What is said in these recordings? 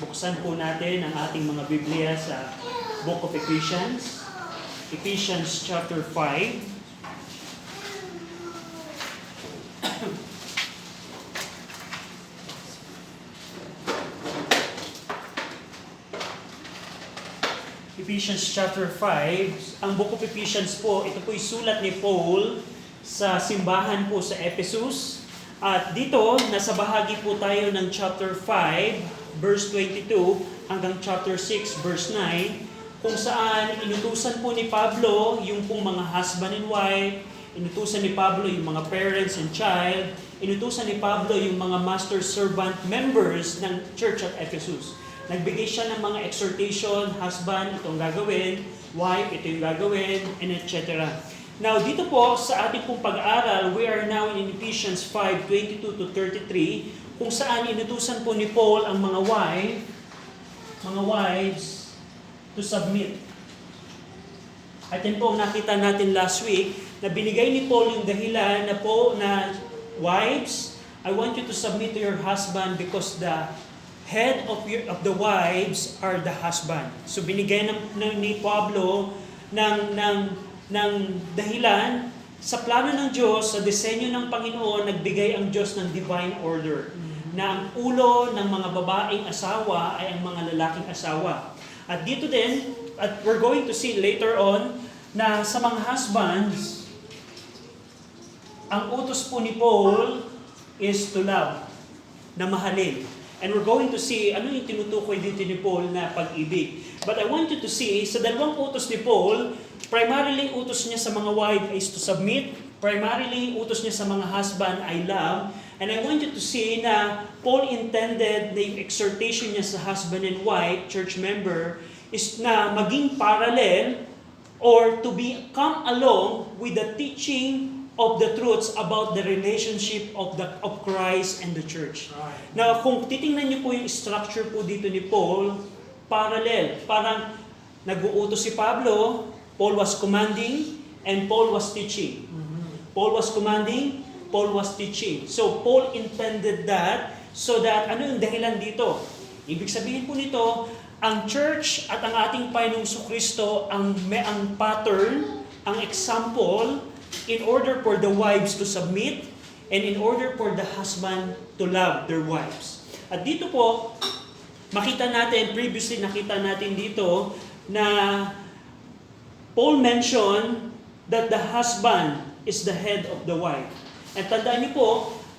Buksan po natin ang ating mga Biblia sa Book of Ephesians. Ephesians chapter 5. Ephesians chapter 5. Ang Book of Ephesians po, ito po'y sulat ni Paul sa simbahan po sa Ephesus. At dito, nasa bahagi po tayo ng chapter 5, verse 22, hanggang chapter 6, verse 9, kung saan inutusan po ni Pablo yung pong mga husband and wife, inutusan ni Pablo yung mga parents and child, inutusan ni Pablo yung mga master servant members ng church at Ephesus. Nagbigay siya ng mga exhortation, husband, itong gagawin, wife, ito yung gagawin, and etc. Now, dito po sa ating pong pag-aaral, we are now in Ephesians 5:22-33, kung saan inutusan po ni Paul ang mga wives to submit. At yan po nakita natin last week, na binigay ni Paul yung dahilan na wives, I want you to submit to your husband because the head of the wives are the husband. So binigay ni Pablo ng dahilan sa plano ng Diyos, sa disenyo ng Panginoon, nagbigay ang Diyos ng divine order na ang ulo ng mga babaeng asawa ay ang mga lalaking asawa. At dito din, at we're going to see later on, na sa mga husbands, ang utos po ni Paul is to love, na mahalin. And we're going to see ano yung tinutukoy dito ni Paul na pag-ibig. But I want you to see, sa dalawang utos ni Paul, primarily utos niya sa mga wife is to submit, primarily utos niya sa mga husband ay love, and I want you to see na Paul intended na yung exhortation niya sa husband and wife, church member, is na maging parallel or to come along with the teaching of the truths about the relationship of Christ and the church. Now, kung titingnan niyo po yung structure po dito ni Paul, parallel. Parang nag-uutos si Pablo, Paul was commanding, and Paul was teaching. Paul was commanding, Paul was teaching. So, Paul intended that so that, ano yung dahilan dito? Ibig sabihin po nito, ang church at ang ating Panginoong Kristo ang pattern, ang example, in order for the wives to submit and in order for the husband to love their wives. At dito po, previously nakita natin dito na Paul mentioned that the husband is the head of the wife. And tandaan niyo po,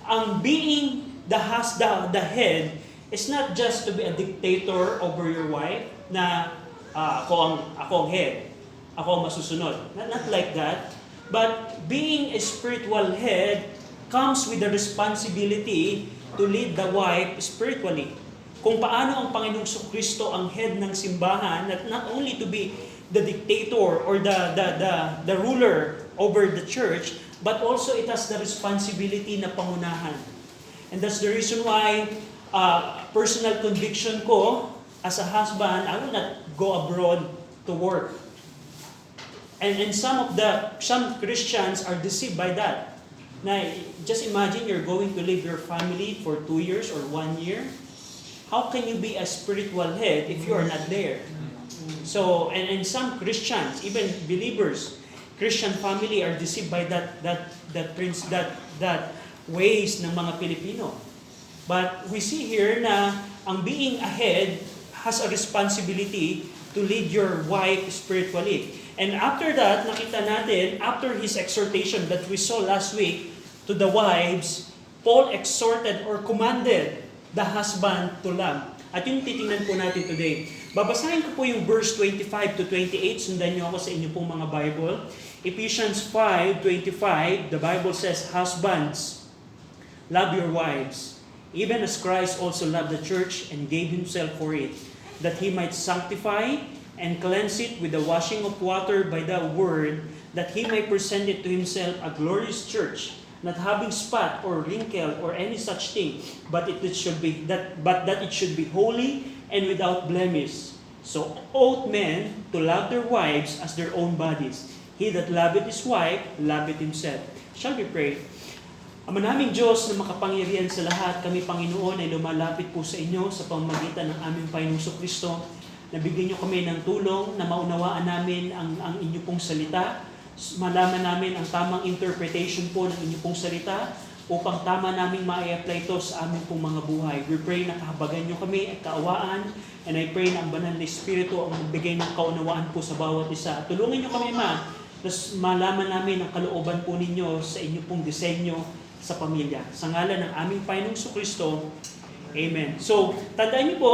ang being the head is not just to be a dictator over your wife na ako ang head, ako ang masusunod. Not like that. But being a spiritual head comes with the responsibility to lead the wife spiritually. Kung paano ang Panginoong Kristo ang head ng simbahan, not only to be the dictator or the ruler over the church, but also it has the responsibility na pangunahan. And that's the reason why personal conviction ko as a husband, I will not go abroad to work. And some Christians are deceived by that. Now, just imagine you're going to leave your family for 2 years or 1 year. How can you be a spiritual head if you are not there? So, and some Christians, even believers, Christian family are deceived by that ways ng mga Pilipino. But we see here na ang being a head has a responsibility to lead your wife spiritually. And after that, nakita natin, after his exhortation that we saw last week to the wives, Paul exhorted or commanded the husband to love. At yung titingnan po natin today. Babasahin ko po yung verse 25-28. Sundan niyo ako sa inyo pong mga Bible. Ephesians 5:25, the Bible says, "Husbands, love your wives, even as Christ also loved the church and gave himself for it, that he might sanctify and cleanse it with the washing of water by the word, that he may present it to himself a glorious church, not having spot or wrinkle or any such thing, but that it should be holy and without blemish. So ought men to love their wives as their own bodies. He that loveth his wife loveth himself." Shall we pray? Ama naming Diyos na makapangyarihan sa lahat, kami Panginoon ay lumalapit po sa inyo sa pamamagitan ng aming Panginoong Kristo. Nabigyan niyo kami ng tulong na maunawaan namin ang inyo pong salita. Malaman namin ang tamang interpretation po ng inyo pong salita upang tama naming ma-apply ito sa aming pong mga buhay. We pray na kahabagan niyo kami at kaawaan, and I pray na ang banal na Espiritu ang magbigay ng kaunawaan po sa bawat isa. Tulungan niyo kami, Ma, na malaman namin ang kalooban po ninyo sa inyo pong disenyo sa pamilya. Sa ngalan ng aming Panginoong Kristo, Amen. So, tandaan niyo po,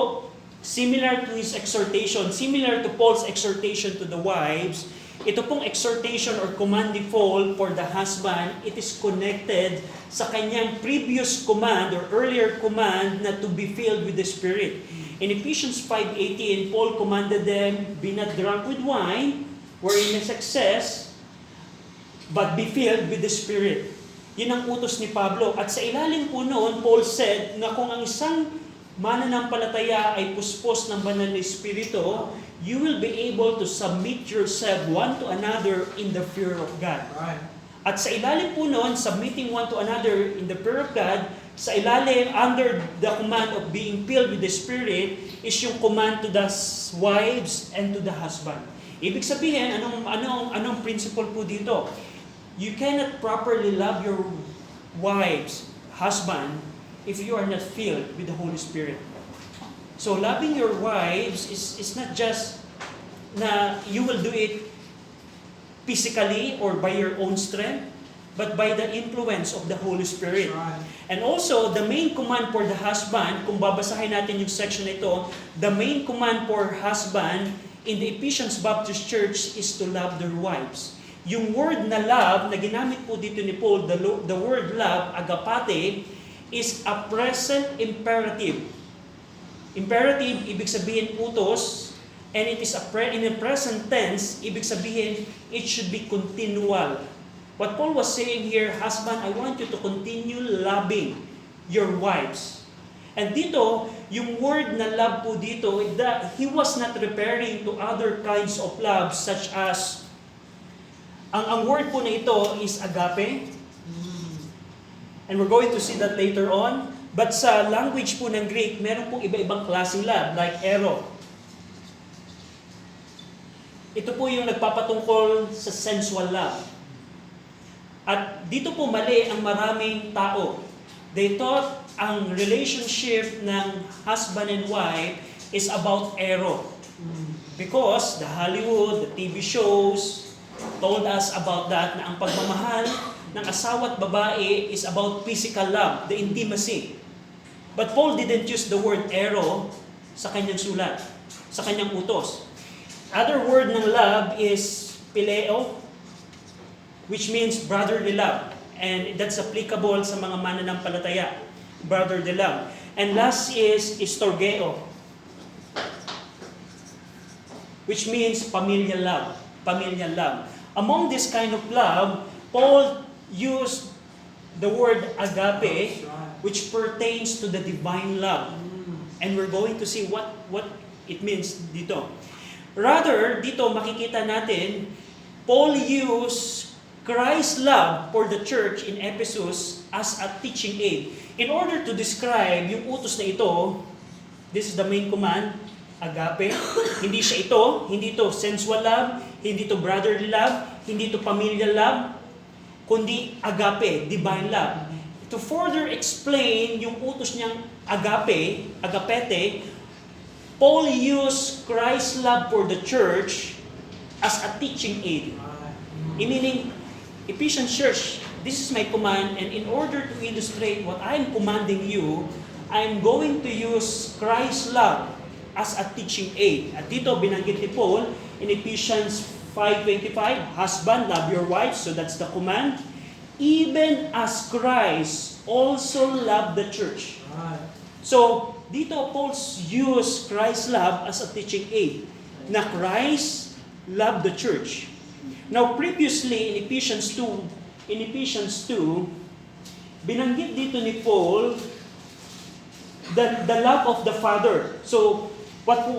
similar to his exhortation, similar to Paul's exhortation to the wives, ito pong exhortation or command ni Paul for the husband, it is connected sa kanyang previous command or earlier command na to be filled with the Spirit. In Ephesians 5:18, Paul commanded them, be not drunk with wine, wherein is excess, but be filled with the Spirit. Yun ang utos ni Pablo. At sa ilalim po noon, Paul said na kung ang isang mananampalataya ay puspos ng banal na Espiritu, you will be able to submit yourself one to another in the fear of God. Right. At sa ilalim po noon, submitting one to another in the fear of God, sa ilalim, under the command of being filled with the Spirit, is yung command to the wives and to the husband. Ibig sabihin, anong principle po dito? You cannot properly love your wives, husband, if you are not filled with the Holy Spirit. So loving your wives is not just na you will do it physically or by your own strength, but by the influence of the Holy Spirit. Right. And also, the main command for the husband, kung babasahin natin yung section na ito, the main command for husband in the Ephesians Baptist Church is to love their wives. Yung word na love, na ginamit po dito ni Paul, the word love, agapate, is a present imperative. Imperative, ibig sabihin utos, and it is in a present tense, ibig sabihin, it should be continual. What Paul was saying here, husband, I want you to continue loving your wives. And dito, yung word na love po dito, he was not referring to other kinds of love such as, ang word po na ito is agape. And we're going to see that later on. But sa language po ng Greek, meron pong iba-ibang klaseng love, like ero. Ito po yung nagpapatungkol sa sensual love. At dito po mali ang maraming tao. They thought ang relationship ng husband and wife is about ero. Because the Hollywood, the TV shows, told us about that, na ang pagmamahal ng asawa at babae is about physical love, the intimacy. But Paul didn't use the word ero sa kanyang sulat, sa kanyang utos. Other word ng love is phileo, which means brotherly love. And that's applicable sa mga mananampalataya, brotherly love. And last is storgeo, which means pamilya love. Pamilya love. Among this kind of love, Paul used the word agape, which pertains to the divine love. And we're going to see what it means dito. Rather, dito makikita natin, Paul used Christ's love for the church in Ephesus as a teaching aid. In order to describe yung utos na ito, this is the main command, agape. Hindi ito sensual love, hindi ito brotherly love, hindi ito pamilya love, kundi agape, divine love. To further explain yung utos niyang agapete, Paul used Christ's love for the church as a teaching aid. Meaning, Ephesians Church, this is my command, and in order to illustrate what I'm commanding you, I'm going to use Christ's love as a teaching aid. At dito, binanggit ni Paul in Ephesians 5:25, husband, love your wives, so that's the command. Even as Christ also loved the church. So, dito Paul used Christ's love as a teaching aid. Na Christ loved the church. Now, previously in Ephesians 2, binanggit dito ni Paul the love of the Father. So, what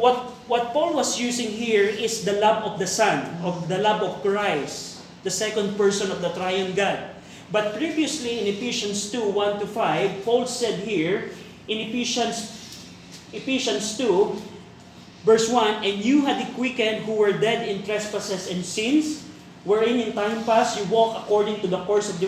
Paul was using here is the love of the Son, of the love of Christ, the second person of the triune God. But previously in Ephesians 2, 1 to 5, Paul said here, in Ephesians 2, verse 1, "And you had he quickened who were dead in trespasses and sins, wherein in time past you walk according to the course of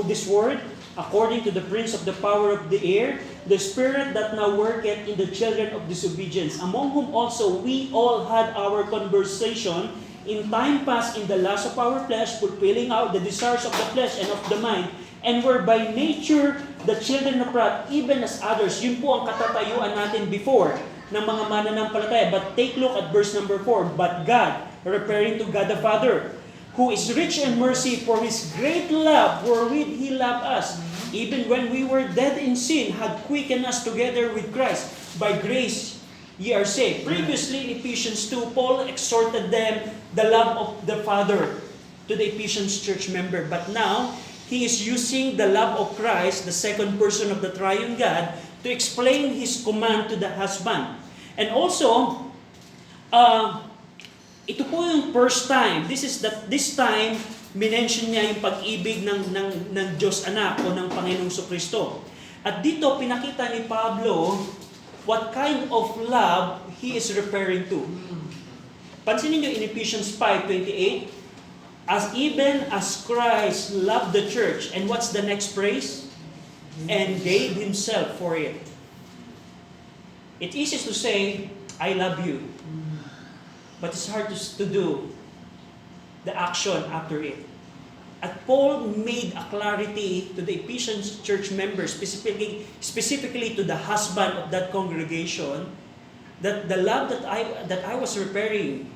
this world, according to the prince of the power of the air, the spirit that now worketh in the children of disobedience, among whom also we all had our conversation in time past in the lust of our flesh, fulfilling out the desires of the flesh and of the mind, and were by nature the children of wrath, even as others." Yun po ang katatayuan natin before ng mga mananampalataya. But take look at verse number 4. "But God," referring to God the Father, "who is rich in mercy, for His great love wherewith He loved us, even when we were dead in sin, had quickened us together with Christ. By grace ye are saved." Previously in Ephesians 2, Paul exhorted them the love of the Father to the Ephesians church member. But now, he is using the love of Christ, the second person of the triune God, to explain His command to the husband. And also, ito po yung first time. This time, minention niya yung pag-ibig ng Diyos Anak o ng Panginoong Kristo. At dito, pinakita ni Pablo what kind of love he is referring to. Pansinin niyo in Ephesians 5:28, "As even as Christ loved the church," and what's the next phrase? "And gave Himself for it." It is easy to say, "I love you," but it's hard to do the action after it. At Paul made a clarity to the Ephesians church members, specifically to the husband of that congregation, that the love that I was referring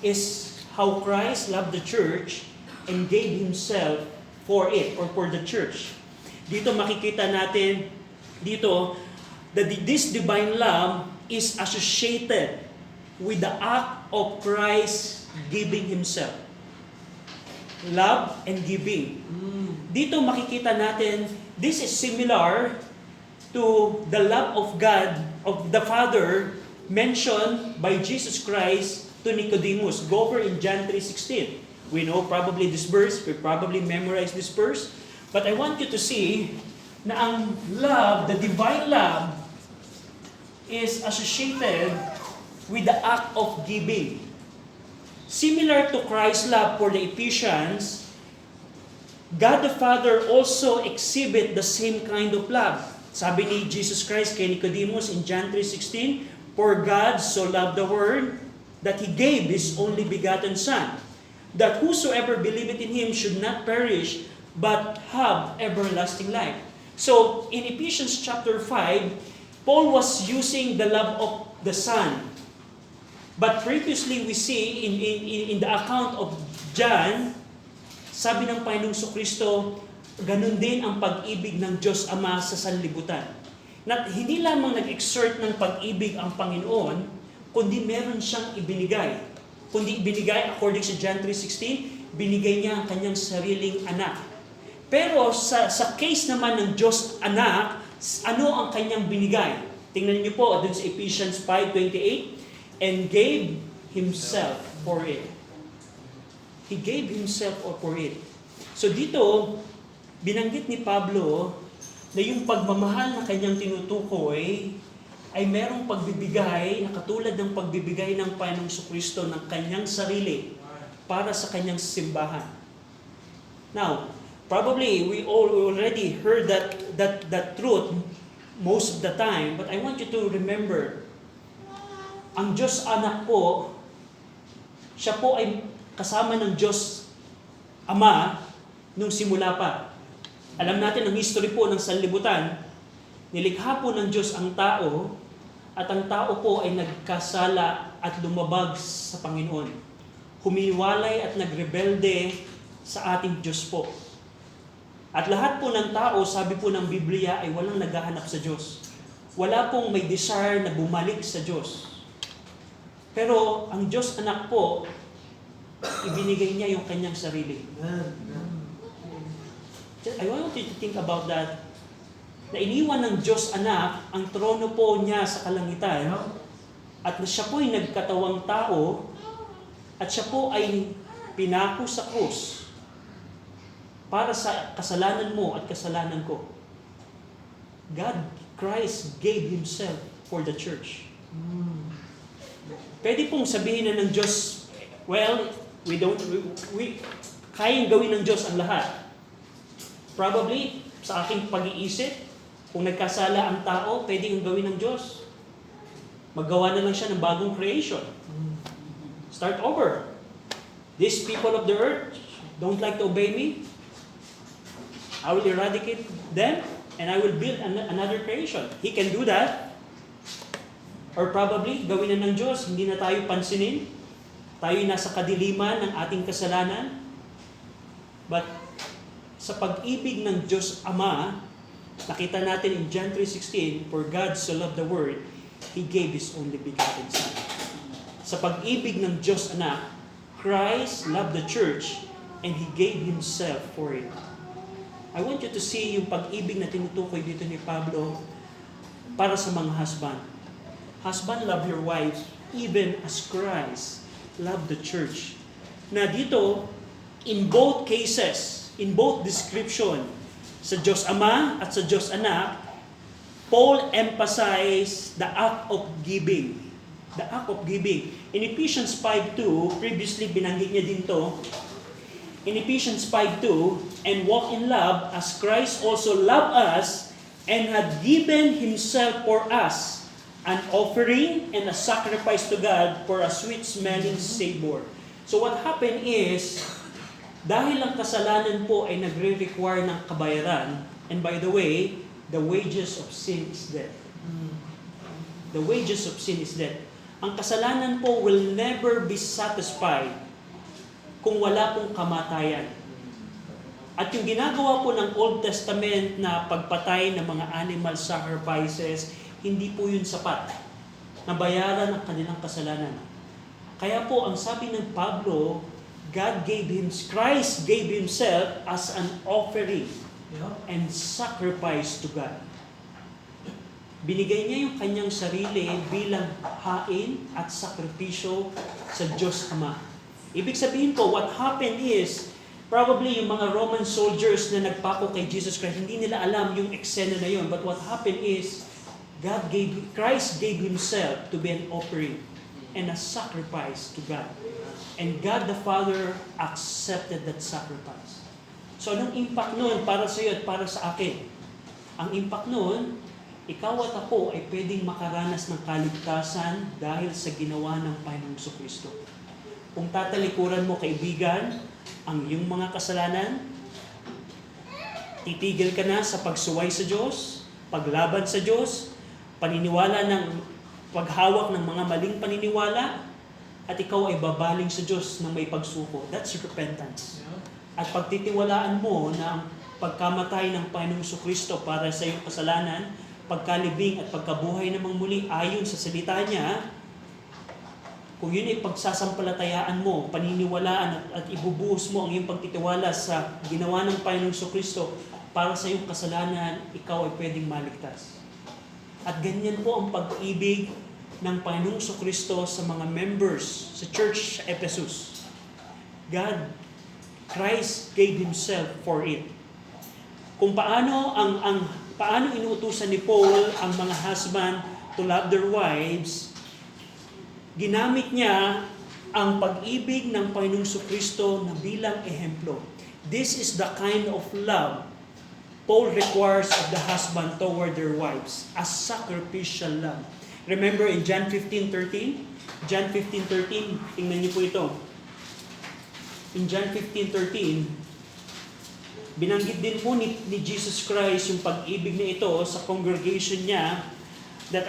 is how Christ loved the church and gave Himself for it, or for the church. Dito makikita natin that this divine love is associated with the act of Christ giving Himself. Love and giving. Dito makikita natin, this is similar to the love of God, of the Father, mentioned by Jesus Christ to Nicodemus. Go over in John 3:16. We know probably this verse, we probably memorized this verse, but I want you to see na ang love, the divine love, is associated with the act of giving. Similar to Christ's love for the Ephesians, God the Father also exhibit the same kind of love. Sabi ni Jesus Christ kay Nicodemus in John 3:16, "For God so loved the world that He gave His only begotten Son, that whosoever believeth in Him should not perish, but have everlasting life." So, in Ephesians chapter 5, Paul was using the love of the Son. But previously we see in the account of John, sabi ng Panginoong Kristo, ganun din ang pag-ibig ng Diyos Ama sa sanlibutan. Na hindi lamang nag-exert ng pag-ibig ang Panginoon, kundi meron siyang ibinigay. Kundi ibinigay, according sa John 3:16, binigay niya ang kanyang sariling anak. Pero sa case naman ng Diyos Anak, ano ang kanyang binigay? Tingnan niyo po dun sa Ephesians 5:28, "And gave Himself for it." He gave Himself for it. So dito, binanggit ni Pablo na yung pagmamahal na kanyang tinutukoy ay merong pagbibigay na katulad ng pagbibigay ng Panginoong Kristo ng kanyang sarili para sa kanyang simbahan. Now, probably we already heard that truth most of the time, but I want you to remember, ang Diyos Anak po, siya po ay kasama ng Diyos Ama nung simula pa. Alam natin ang history po ng sanlibutan, nilikha po ng Diyos ang tao, at ang tao po ay nagkasala at lumabag sa Panginoon. Humiwalay at nagrebelde sa ating Diyos po. At lahat po ng tao, sabi po ng Biblia, ay walang naghahanap sa Diyos. Wala pong may desire na bumalik sa Diyos. Pero ang Diyos Anak po, ibinigay niya yung kanyang sarili. I want you to think about that. Na iniwan ng Diyos Anak ang trono po niya sa kalangitan, at siya po ay nagkatawang tao, at siya po ay pinako sa krus para sa kasalanan mo at kasalanan ko. Christ gave Himself for the church. Pwede pong sabihin na ng Diyos, well, kayang gawin ng Diyos ang lahat. Probably, sa aking pag-iisip, kung nagkasala ang tao, pwede ang gawin ng Diyos. Maggawa na lang siya ng bagong creation. Start over. These people of the earth don't like to obey me. I will eradicate them and I will build another creation. He can do that. Or probably, gawin na ng Diyos, hindi na tayo pansinin. Tayo'y nasa kadiliman ng ating kasalanan. But sa pag-ibig ng Diyos Ama, nakita natin in John 3:16, for God so loved the world, He gave His only begotten Son. Sa pag-ibig ng Diyos Anak, Christ loved the church and He gave Himself for it. I want you to see yung pag-ibig na tinutukoy dito ni Pablo para sa mga husband. Husband, love your wives even as Christ loved the church. Na dito, in both cases, in both description, sa Diyos Ama at sa Diyos Anak, Paul emphasized the act of giving. The act of giving. In Ephesians 5:2, previously binanggit niya din to, in Ephesians 5:2, and walk in love as Christ also loved us and had given Himself for us, an offering and a sacrifice to God for a sweet-smelling savor. So what happened is, dahil ang kasalanan po ay nagre-require ng kabayaran, and by the way, the wages of sin is death. The wages of sin is death. Ang kasalanan po will never be satisfied kung wala pong kamatayan. At yung ginagawa po ng Old Testament na pagpatay ng mga animal sacrifices, hindi po yun sapat na bayaran ang kanilang kasalanan. Kaya po, ang sabi ng Pablo, Christ gave Himself as an offering and sacrifice to God. Binigay niya yung kanyang sarili bilang hain at sakripisyo sa Diyos Ama. Ibig sabihin po, what happened is, probably yung mga Roman soldiers na nagpako kay Jesus Christ, hindi nila alam yung eksena na yun. But what happened is, Christ gave Himself to be an offering and a sacrifice to God. And God the Father accepted that sacrifice. So anong impact nun para sa iyo at para sa akin? Ang impact nun, ikaw at ako ay pwedeng makaranas ng kaligtasan dahil sa ginawa ng Panginoong Kristo. Kung tatalikuran mo, kaibigan, ang iyong mga kasalanan, titigil ka na sa pagsuway sa Diyos, paglaban sa Diyos, paniniwala ng paghawak ng mga maling paniniwala, at ikaw ay babaling sa Diyos ng may pagsuko. That's repentance. At pagtitiwalaan mo na ang pagkamatay ng Panginoong Kristo para sa iyong kasalanan, pagkalibing at pagkabuhay namang muli ayon sa salita niya, kung yun ay pagsasampalatayaan mo, paniniwalaan at ibubuhos mo ang iyong pagtitiwala sa ginawa ng Panginoong Kristo para sa iyong kasalanan, ikaw ay pwedeng maligtas. At ganyan po ang pag-ibig ng Panginoong Kristo sa mga members sa church sa Ephesus. Christ gave Himself for it. Kung paano paano inuutusan ni Paul ang mga husband to love their wives, ginamit niya ang pag-ibig ng Panginoong Kristo na bilang ehemplo. This is the kind of love Paul requires of the husband toward their wives, a sacrificial love. Remember in John 15:13? John 15:13, tingnan niyo po ito. In John 15:13, binanggit din po ni Jesus Christ yung pag-ibig na ito sa congregation niya that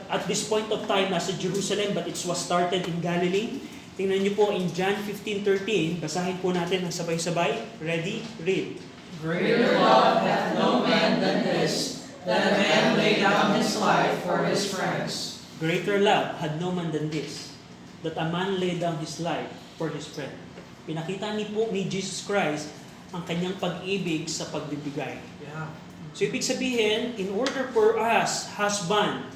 at this point of time nasa Jerusalem but it was started in Galilee. Tingnan niyo po in John 15:13, basahin po natin ng sabay-sabay. Ready? Read. Greater love hath no man than this, that a man lay down his life for his friends. Greater love had no man than this, that a man lay down his life for his friend. Pinakita ni Jesus Christ ang kanyang pag-ibig sa pagbibigay. Yeah. So ibig sabihin, in order for us, husband,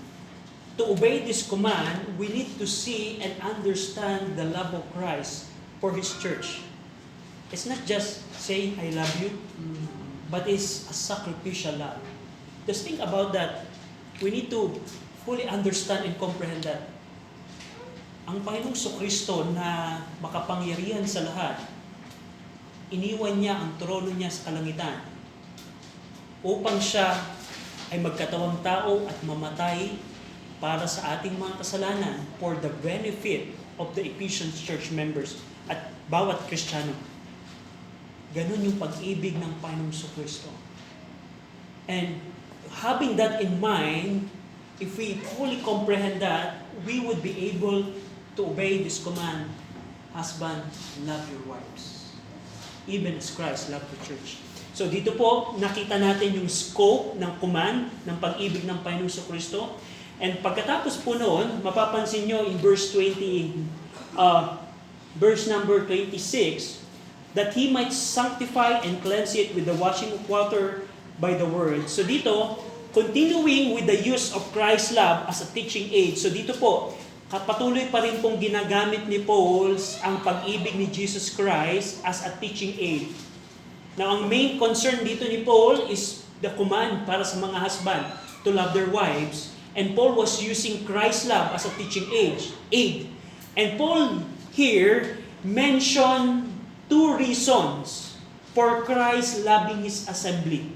to obey this command, we need to see and understand the love of Christ for His church. It's not just saying, I love you, but it's a sacrificial love. Just think about that. We need to fully understand and comprehend that. Ang Panginoong Kristo na makapangyarihan sa lahat, iniwan niya ang trono niya sa kalangitan upang siya ay magkatawang tao at mamatay para sa ating mga kasalanan for the benefit of the Ephesians church members at bawat Kristiyano. Ganun yung pag-ibig ng Panginoong Kristo. And having that in mind, if we fully comprehend that, we would be able to obey this command, husband, love your wives. Even as Christ loved the church. So dito po, nakita natin yung scope ng command, ng pag-ibig ng Panginoong Kristo. And pagkatapos po noon, mapapansin nyo in verse number 26, that He might sanctify and cleanse it with the washing of water by the word. So dito, continuing with the use of Christ's love as a teaching aid. So dito po, patuloy pa rin pong ginagamit ni Paul ang pag-ibig ni Jesus Christ as a teaching aid. Now, ang main concern dito ni Paul is the command para sa mga husband to love their wives. And Paul was using Christ's love as a teaching aid. And Paul here mentioned two reasons for Christ loving His assembly.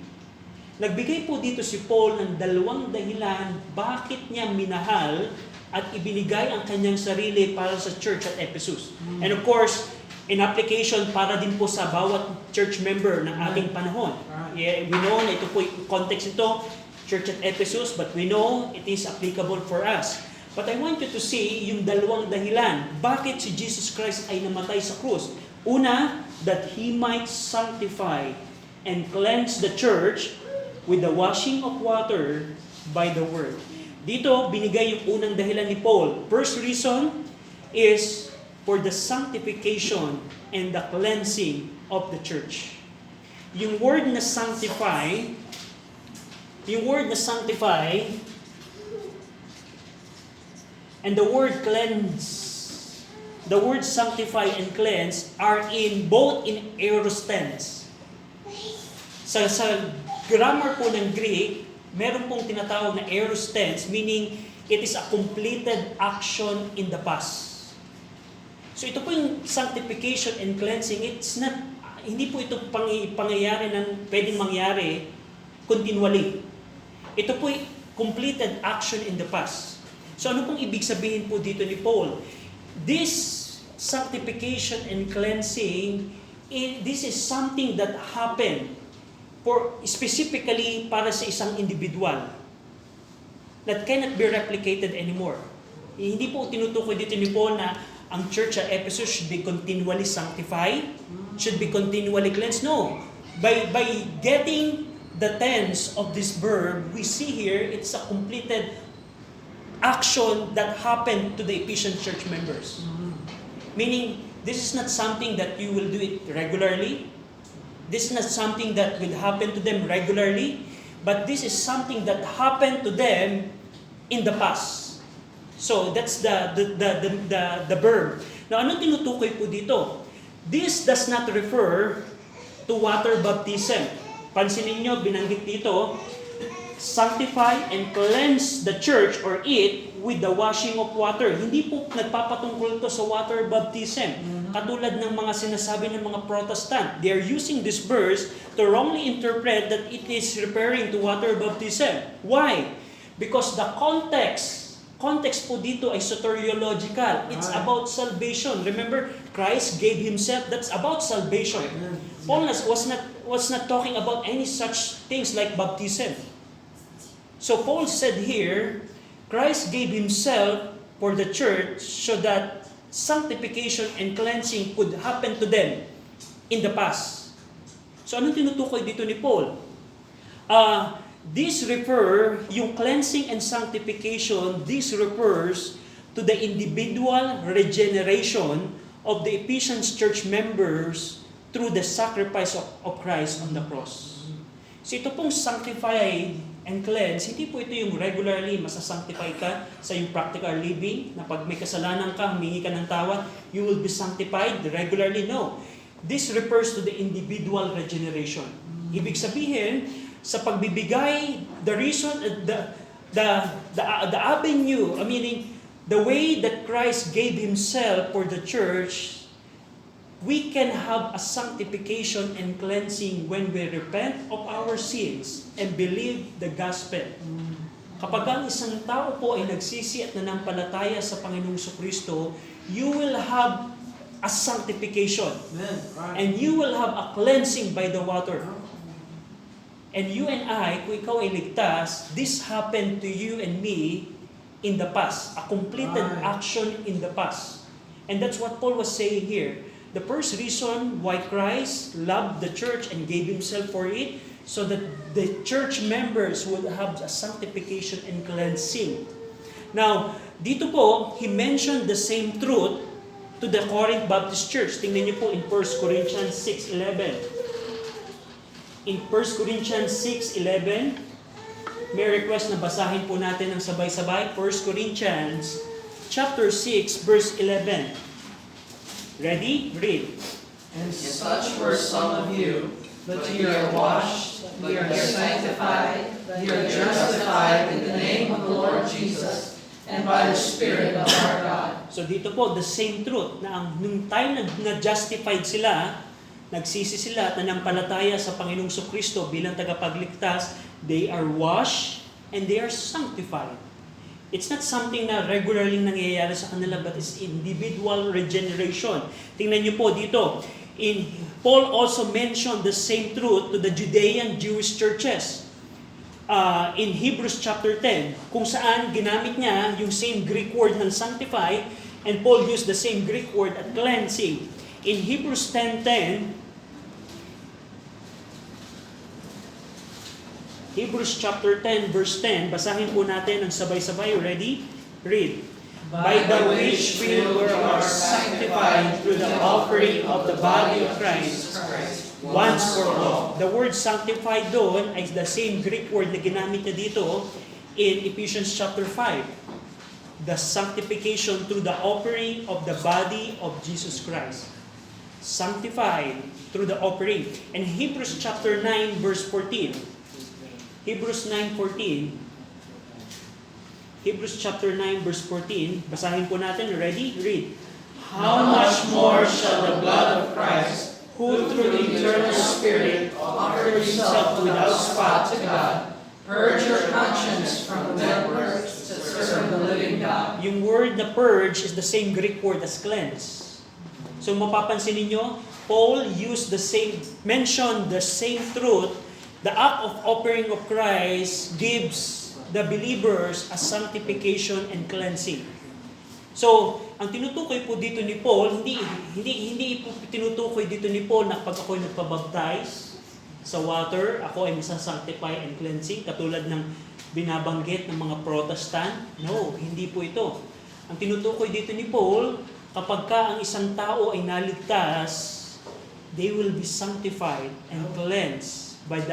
Nagbigay po dito si Paul ng dalawang dahilan bakit niya minahal at ibinigay ang kanyang sarili para sa church at Ephesus. And of course, in application para din po sa bawat church member ng ating panahon. Yeah, we know na ito po yung context ito, church at Ephesus, but we know it is applicable for us. But I want you to see yung dalawang dahilan bakit si Jesus Christ ay namatay sa krus. Una, that He might sanctify and cleanse the church with the washing of water by the word. Dito, binigay yung unang dahilan ni Paul. First reason is for the sanctification and the cleansing of the church. Yung word na sanctify and the word cleanse, the word sanctify and cleanse are in both in aorist tense. Sa grammar po ng Greek, meron pong tinatawag na aorist tense, meaning it is a completed action in the past. So ito po yung sanctification and cleansing, hindi po ito pangyayari ng pwedeng mangyari continually. Ito po yung completed action in the past. So ano pong ibig sabihin po dito ni Paul? This sanctification and cleansing, this is something that happened specifically para sa isang individual that cannot be replicated anymore. Hindi po tinutukoy dito ni Paul na ang church at Ephesus should be continually sanctified, should be continually cleansed. No. By getting the tense of this verb, we see here it's a completed action that happened to the Ephesian church members. Meaning, this is not something that you will do it regularly. This is not something that will happen to them regularly, but this is something that happened to them in the past. So that's the verb. Now, anong tinutukoy po dito? This does not refer to water baptism. Pansinin niyo, binanggit dito, sanctify and cleanse the church or it with the washing of water. Hindi po nagpapatungkol ito sa water baptism. Katulad ng mga sinasabi ng mga Protestant. They are using this verse to wrongly interpret that it is referring to water baptism. Why? Because the context po dito ay soteriological. It's about salvation. Remember, Christ gave Himself. That's about salvation. Paul was not talking about any such things like baptism. So Paul said here, Christ gave Himself for the church so that sanctification and cleansing could happen to them in the past. So anong tinutukoy dito ni Paul? Yung cleansing and sanctification, this refers to the individual regeneration of the Ephesians church members through the sacrifice of Christ on the cross. So ito pong sanctify and cleanse, hindi po ito yung regularly masasanctify ka sa yung practical living, na pag may kasalanan ka, humingi ka ng tawad, you will be sanctified regularly. No. this refers to the individual regeneration. Ibig sabihin, sa pagbibigay, the reason, the avenue, meaning, the way that Christ gave Himself for the church, we can have a sanctification and cleansing when we repent of our sins and believe the gospel. Kapag ang isang tao po ay nagsisi at nanampalataya sa Panginoong Kristo, you will have a sanctification. And you will have a cleansing by the water. And you and I, kung ikaw ay ligtas, this happened to you and me in the past. A completed action in the past. And that's what Paul was saying here. The first reason why Christ loved the church and gave Himself for it, so that the church members would have a sanctification and cleansing. Now, dito po, he mentioned the same truth to the Corinth Baptist Church. Tingnan niyo po in 1 Corinthians 6:11. In 1 Corinthians 6:11, may request na basahin po natin ng sabay-sabay. 1 Corinthians chapter 6, verse 11. Ready? Read. And such were some of you, but ye are washed, ye are sanctified, ye are justified in the name of the Lord Jesus, and by the Spirit of our God. So dito po, the same truth, na nung time na justified sila, nagsisi sila at nanampalataya sa Panginoong Kristo bilang tagapagligtas, they are washed and they are sanctified. It's not something na regularly nangyayari sa kanila, but it's individual regeneration. Tingnan niyo po dito, Paul also mentioned the same truth to the Judean Jewish churches. In Hebrews chapter 10, kung saan ginamit niya yung same Greek word ng sanctify, and Paul used the same Greek word at cleansing. In Hebrews 10:10, Hebrews chapter 10, verse 10, basahin po natin ang sabay-sabay. Ready? Read. By the which we are sanctified through the offering of the body of Christ once for all. The word sanctified doon ay the same Greek word na ginamit niya dito in Ephesians chapter 5. The sanctification through the offering of the body of Jesus Christ. Sanctified through the offering. And Hebrews chapter 9, verse 14. Hebrews 9:14. Hebrews chapter 9 verse 14. Basahin po natin. Ready? Read. How much more shall the blood of Christ, who through the eternal Spirit offered Himself without spot to God, purge your conscience from the dead works to serve the living God. Yung word na purge is the same Greek word as cleanse. So mapapansin ninyo, Paul mentioned the same truth. The act of offering of Christ gives the believers a sanctification and cleansing. So, ang tinutukoy po dito ni Paul, hindi po tinutukoy dito ni Paul na pag ako'y nagpabaptize sa water, ako ay masasanctify and cleansing, katulad ng binabanggit ng mga Protestant. No, hindi po ito. Ang tinutukoy dito ni Paul, kapag ka ang isang tao ay naligtas, they will be sanctified and cleansed by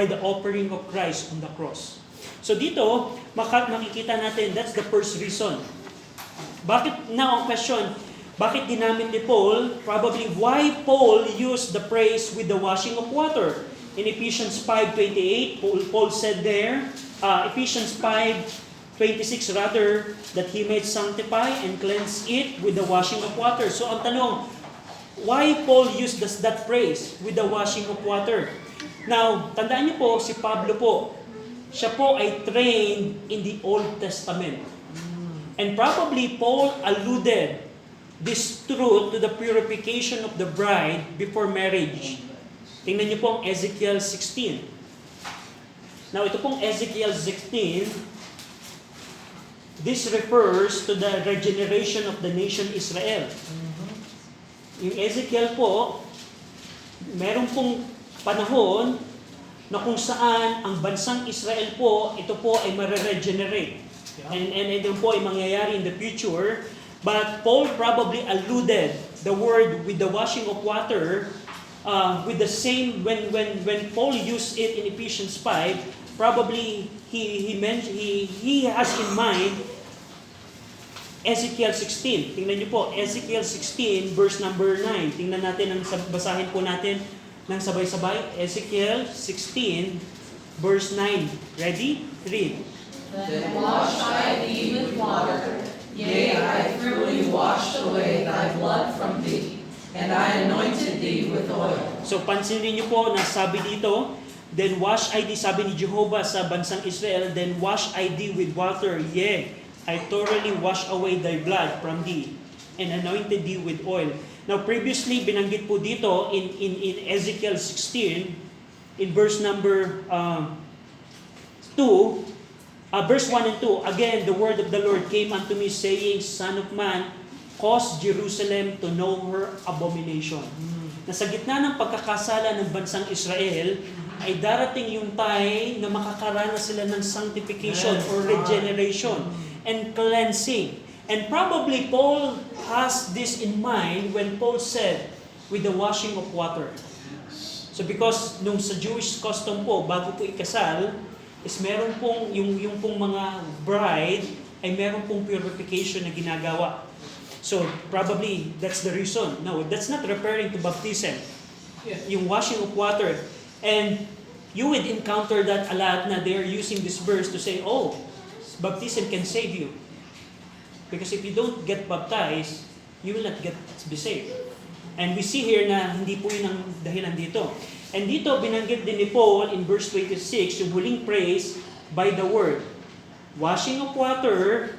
the offering of Christ on the cross. So dito, makikita natin, that's the first reason. Now ang question, bakit ginamit ni Paul? Probably why Paul used the phrase with the washing of water. In Ephesians 5:28, Paul said there, Ephesians 5:26 rather, that he might sanctify and cleanse it with the washing of water. So ang tanong, why Paul used that phrase, with the washing of water? Now, tandaan niyo po, si Pablo po, siya po ay trained in the Old Testament. And probably Paul alluded this truth to the purification of the bride before marriage. Tingnan niyo po ang Ezekiel 16. Now, ito pong Ezekiel 16, this refers to the regeneration of the nation Israel. Yung Ezekiel po, meron pong panahon na kung saan ang bansang Israel po, ito po ay mare-regenerate. And ito po ay mangyayari in the future. But Paul probably alluded the word with the washing of water with the same, when Paul used it in Ephesians 5, probably he has in mind Ezekiel 16. Tingnan niyo po, Ezekiel 16 verse number 9. Tingnan natin, basahin po natin ng sabay-sabay. Ezekiel 16 verse 9. Ready? Read. Then wash I thee with water, yea, I thoroughly washed away thy blood from thee, and I anointed thee with oil. So pansinin niyo po na sabi dito, then wash I thee, sabi ni Jehovah sa bansang Israel, then wash I thee with water, yea, I thoroughly wash away thy blood from thee, and anointed thee with oil. Now previously, binanggit po dito in Ezekiel 16, in verse number 2, verse 1 and 2, again, the word of the Lord came unto me, saying, Son of man, cause Jerusalem to know her abomination. Na sa gitna ng pagkakasala ng bansang Israel, ay darating yung time na makakaranas sila ng sanctification or regeneration and cleansing. And probably Paul has this in mind when Paul said, with the washing of water. So because nung sa Jewish custom po, bago po ikasal, is meron pong, yung pong mga bride, ay meron pong purification na ginagawa. So, probably, that's the reason. No, that's not referring to baptism. Yung washing of water. And you would encounter that a lot na they're using this verse to say, oh, baptism can save you. Because if you don't get baptized, you will not be saved. And we see here na hindi po yun ang dahilan dito. And dito, binanggit din ni Paul in verse 26, yung huling phrase, by the word. Washing of water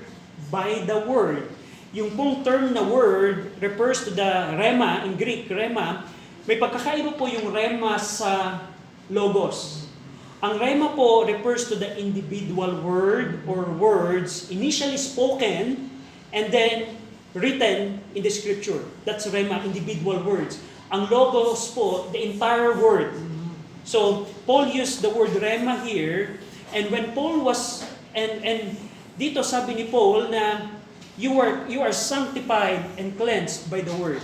by the word. Yung pong term na word refers to the rema, in Greek, rema. May pagkakaiba po yung rema sa logos. Ang rema po refers to the individual word or words initially spoken and then written in the scripture. That's rema, individual words. Ang logos po, the entire word. So, Paul used the word rema here, and when Paul was, and dito sabi ni Paul na you are sanctified and cleansed by the word.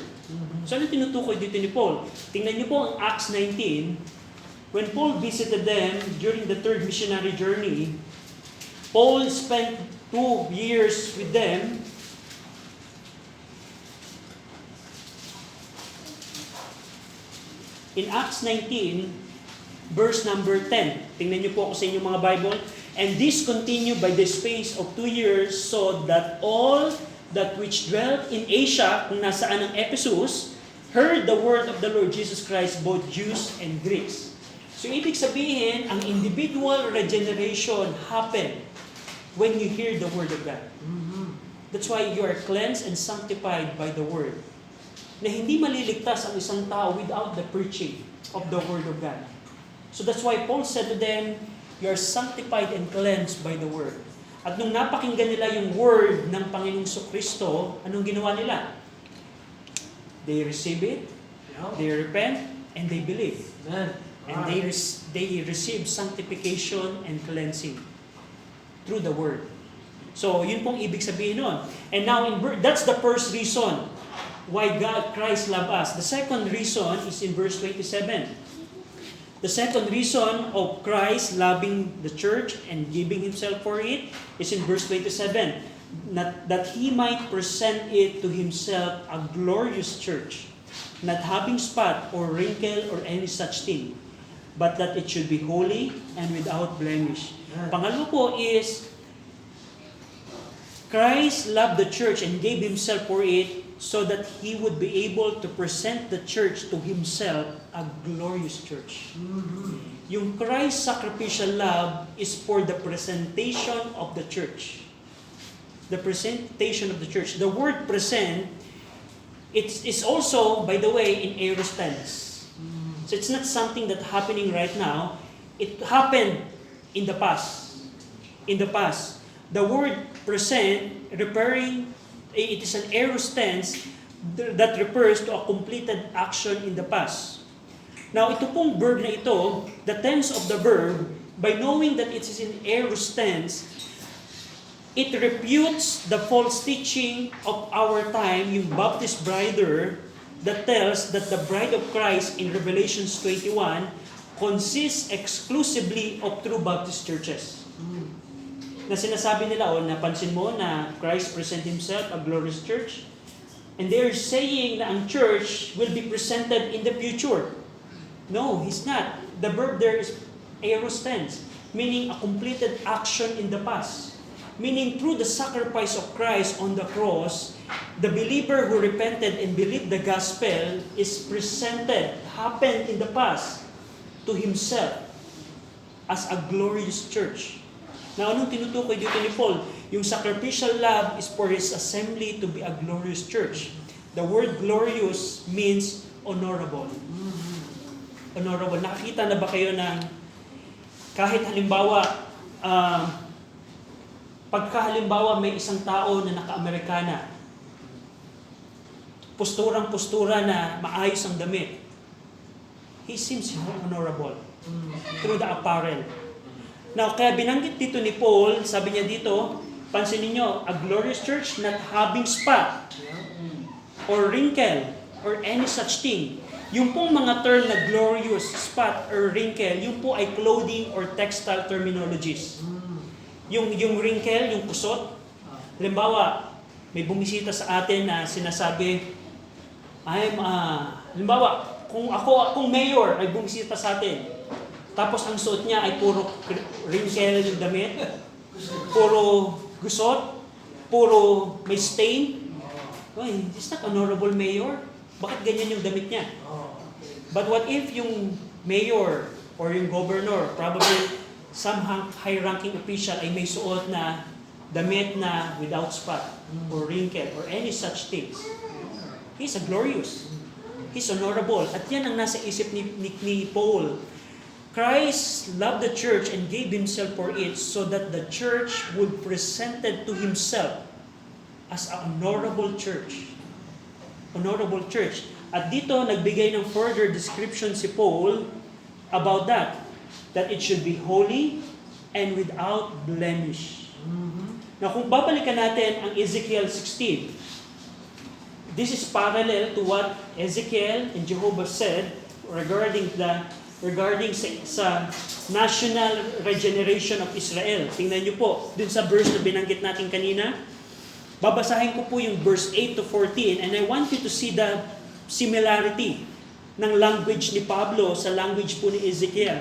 So, ano tinutukoy dito ni Paul? Tingnan niyo po ang Acts 19. When Paul visited them during the third missionary journey, Paul spent 2 years with them. In Acts 19, verse number 10, tingnan niyo po ako sa inyong mga Bible, and this continued by the space of 2 years, so that all that which dwelt in Asia, kung nasaan ang Ephesus, heard the word of the Lord Jesus Christ, both Jews and Greeks. So ibig sabihin, ang individual regeneration happen when you hear the word of God. That's why you are cleansed and sanctified by the word. Na hindi maliligtas ang isang tao without the preaching of the Word of God. So that's why Paul said to them, you are sanctified and cleansed by the Word. At nung napakinggan nila yung Word ng Panginoong Kristo, anong ginawa nila? They receive it, they repent, and they believe. And they receive sanctification and cleansing through the Word. So yun pong ibig sabihin nun. And now, that's the first reason why Christ loved us. The second reason is in verse 27. The second reason of Christ loving the church and giving Himself for it is in verse 27. That He might present it to Himself a glorious church, not having spot or wrinkle or any such thing, but that it should be holy and without blemish. Pangalawa po is, Christ loved the church and gave Himself for it so that He would be able to present the church to Himself a glorious church. Yung Christ's sacrificial love is for the presentation of the church. The presentation of the church. The word present, it's also, by the way, in aorist tense. So it's not something that's happening right now. It happened in the past. In the past. The word present, it is an aorist tense that refers to a completed action in the past. Now, ito pong verb na ito, the tense of the verb, by knowing that it is in aorist tense, it refutes the false teaching of our time, yung Baptist brider, that tells that the bride of Christ in Revelation 21 consists exclusively of true Baptist churches. Na sinasabi nila, napansin mo na Christ present Himself a glorious church? And they're saying na ang church will be presented in the future. No, He's not. The verb there is aorist tense, meaning a completed action in the past. Meaning through the sacrifice of Christ on the cross, the believer who repented and believed the gospel is presented, happened in the past, to Himself as a glorious church. Now, anong tinutukoy dito ni Paul? Yung sacrificial love is for His assembly to be a glorious church. The word glorious means honorable. Honorable. Nakakita na ba kayo ng kahit halimbawa, pagka halimbawa may isang tao na naka-Amerikana, posturang-postura na maayos ang damit, he seems honorable through the apparel. Now, kaya binanggit dito ni Paul, sabi niya dito, pansin niyo, a glorious church not having spot or wrinkle or any such thing. Yung pong mga term na glorious, spot, or wrinkle, yung po ay clothing or textile terminologies. Yung wrinkle, yung kusot, halimbawa, may bumisita sa atin na sinasabi, halimbawa, kung mayor ay bumisita sa atin, tapos ang suot niya ay puro wrinkle yung damit, puro gusot, puro may stain. Well, is that honorable mayor? Bakit ganyan yung damit niya? But what if yung mayor or yung governor, probably some high-ranking official ay may suot na damit na without spot or wrinkle or any such things? He's a glorious. He's honorable. At yan ang nasa isip ni Paul. Christ loved the church and gave Himself for it so that the church would present it to Himself as an honorable church. Honorable church. At dito, nagbigay ng further description si Paul about that it should be holy and without blemish. Now, kung babalikan natin ang Ezekiel 16, this is parallel to what Ezekiel and Jehovah said regarding sa national regeneration of Israel. Tingnan niyo po, dun sa verse na binanggit natin kanina, babasahin ko po yung verse 8 to 14, and I want you to see the similarity ng language ni Pablo sa language po ni Ezekiel.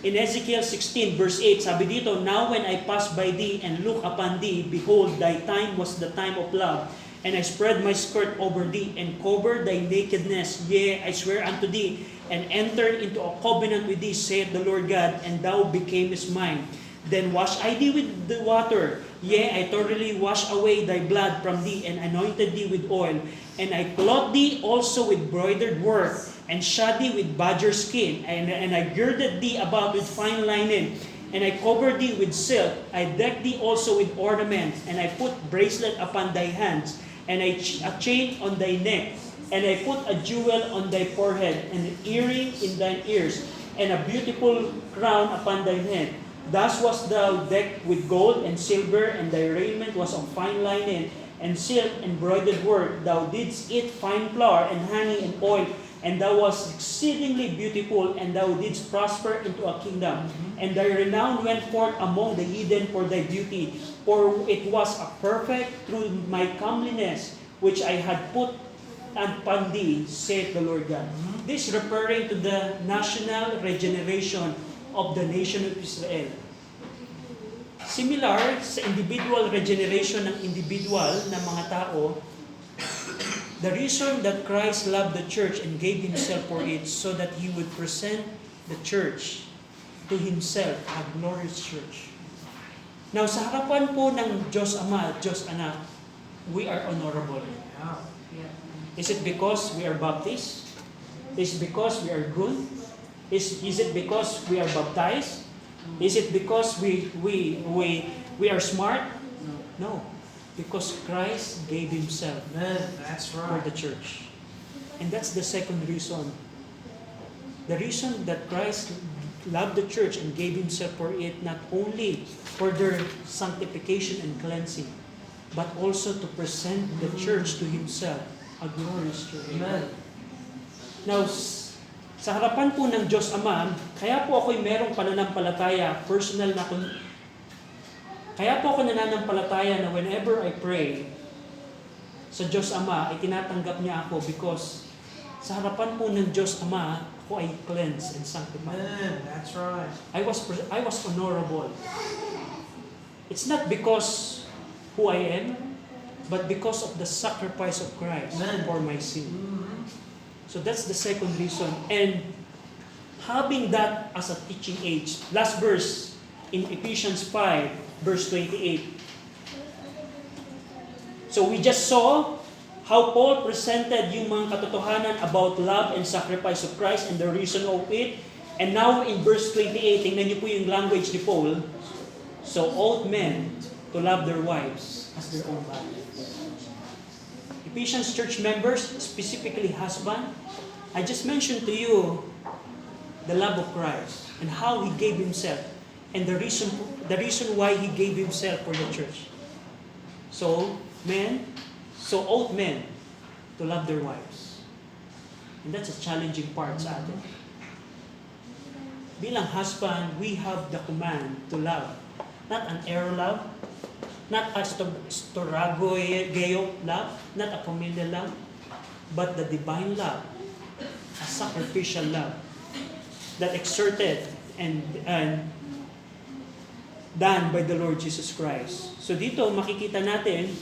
In Ezekiel 16 verse 8, sabi dito, "Now when I pass by thee and look upon thee, behold, thy time was the time of love, and I spread my skirt over thee, and covered thy nakedness. Yea, I swear unto thee, and entered into a covenant with thee, saith the Lord God, and thou becamest mine. Then wash I thee with the water, yea, I thoroughly wash away thy blood from thee, and anointed thee with oil. And I clothed thee also with broidered work, and shod thee with badger skin, and I girded thee about with fine linen, and I covered thee with silk. I decked thee also with ornaments, and I put bracelet upon thy hands, and a chain on thy neck, and I put a jewel on thy forehead, and an earring in thine ears, and a beautiful crown upon thy head. Thus wast thou decked with gold and silver, and thy raiment was of fine linen, and silk and broidered work. Thou didst eat fine flour, and honey, and oil, and thou wast exceedingly beautiful, and thou didst prosper into a kingdom. And thy renown went forth among the heathen for thy beauty, for it was a perfect through my comeliness, which I had put upon thee, saith the Lord God." This referring to the national regeneration of the nation of Israel. Similar sa individual regeneration ng individual na mga tao, the reason that Christ loved the church and gave Himself for it so that He would present the church to Himself, a glorious church. Now, sa harapan po ng Diyos Ama at Diyos Anak, we are honorable. Is it because we are baptized? Is it because we are good? Is it because we are baptized? Is it because we are smart? No. Because Christ gave Himself That's for right. the church. And that's the second reason. The reason that Christ loved the church and gave Himself for it, not only for their sanctification and cleansing, but also to present the church to Himself, a glorious church. Amen. Now, sa harapan po ng Diyos Ama, kaya po ako'y merong pananampalataya, personal na Kaya po ako nananampalataya na whenever I pray sa Diyos Ama, ay tinatanggap niya ako because sa harapan po ng Diyos Ama, ako ay cleansed and sanctified. Amen. That's right. I was honorable. It's not because who I am, but because of the sacrifice of Christ Amen. for my sin. Mhm. So that's the second reason. And having that as a teaching age, last verse in Ephesians 5, verse 28. So we just saw how Paul presented yung mga katotohanan about love and sacrifice of Christ and the reason of it. And now in verse 28, tingnan niyo po yung language ni Paul. So ought men to love their wives as their own bodies. Ephesians church members, specifically husband, I just mentioned to you the love of Christ and how He gave Himself and the reason why He gave Himself for the church. So, ought men to love their wives. And that's a challenging part sa atin. Bilang husband, we have the command to love. Not an error love, not a storageo love, not a familial love, but the divine love, a sacrificial love that exerted and done by the Lord Jesus Christ. So dito makikita natin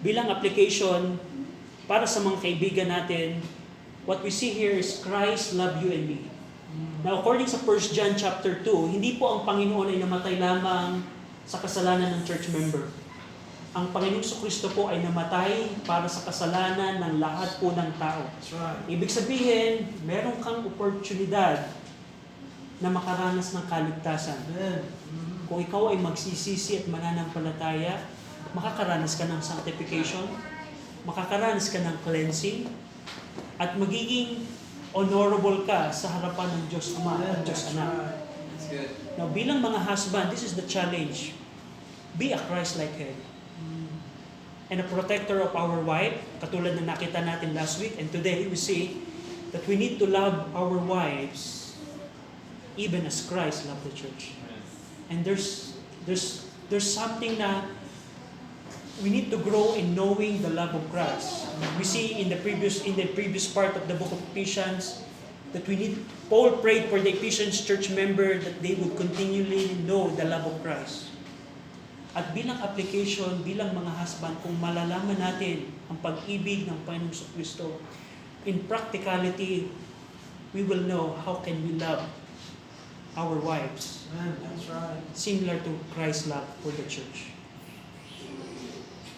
bilang application para sa mga kaibigan natin, what we see here is Christ love you and me. Now according sa 1 John chapter 2, hindi po ang Panginoon ay namatay lamang sa kasalanan ng church member. Ang Panginoong Kristo po ay namatay para sa kasalanan ng lahat po ng tao. That's right. Ibig sabihin, meron kang oportunidad na makaranas ng kaligtasan. Amen. Kung ikaw ay magsisisi at mananampalataya, makakaranas ka ng sanctification, makakaranas ka ng cleansing, at magiging honorable ka sa harapan ng Diyos Ama at Diyos Anak. That's good. Now, bilang mga husband, this is the challenge. Be a Christ-like head. And a protector of our wife, katulad na nakita natin last week, and today we see that we need to love our wives even as Christ loved the church. And there's something na we need to grow in knowing the love of Christ. We see in the previous part of the book of Ephesians that Paul prayed for the Ephesians church member that they would continually know the love of Christ. At bilang application, bilang mga husband, kung malalaman natin ang pag-ibig ng Panginoong Kristo, in practicality, we will know how can we love our wives. Amen. That's right. Similar to Christ's love for the church.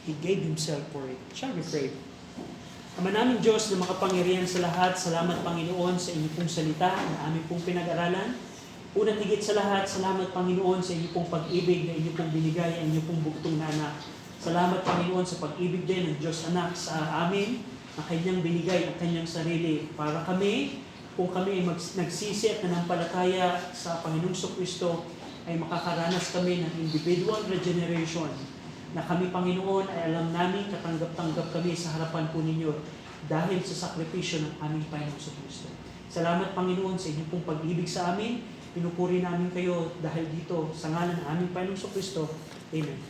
He gave Himself for it. Shall we pray? Ama namin Diyos na makapangyarihan sa lahat, salamat Panginoon sa inyong pong salita na aming pong pinag-aralan. Unang higit sa lahat, salamat Panginoon sa inyong pong pag-ibig na inyong pong binigay ang inyong pong bugtong na anak. Salamat Panginoon sa pag-ibig din ng Diyos Anak sa amin na Kanyang binigay ang Kanyang sarili para kami, kung kami ay nagsisi at nanampalataya sa Panginoong Kristo, ay makakaranas kami ng individual regeneration na kami Panginoon ay alam namin katanggap-tanggap kami sa harapan po ninyo dahil sa sakripisyo ng aming Panginoong Kristo. Salamat Panginoon sa inyong pong pag-ibig sa amin. Pinupuri namin kayo dahil dito sa ngalan ng aming Panginoong Kristo. Amen.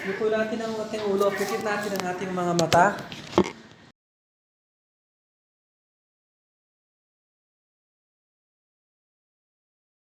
Ipo natin ang ating ulo, pikit natin ang ating mga mata.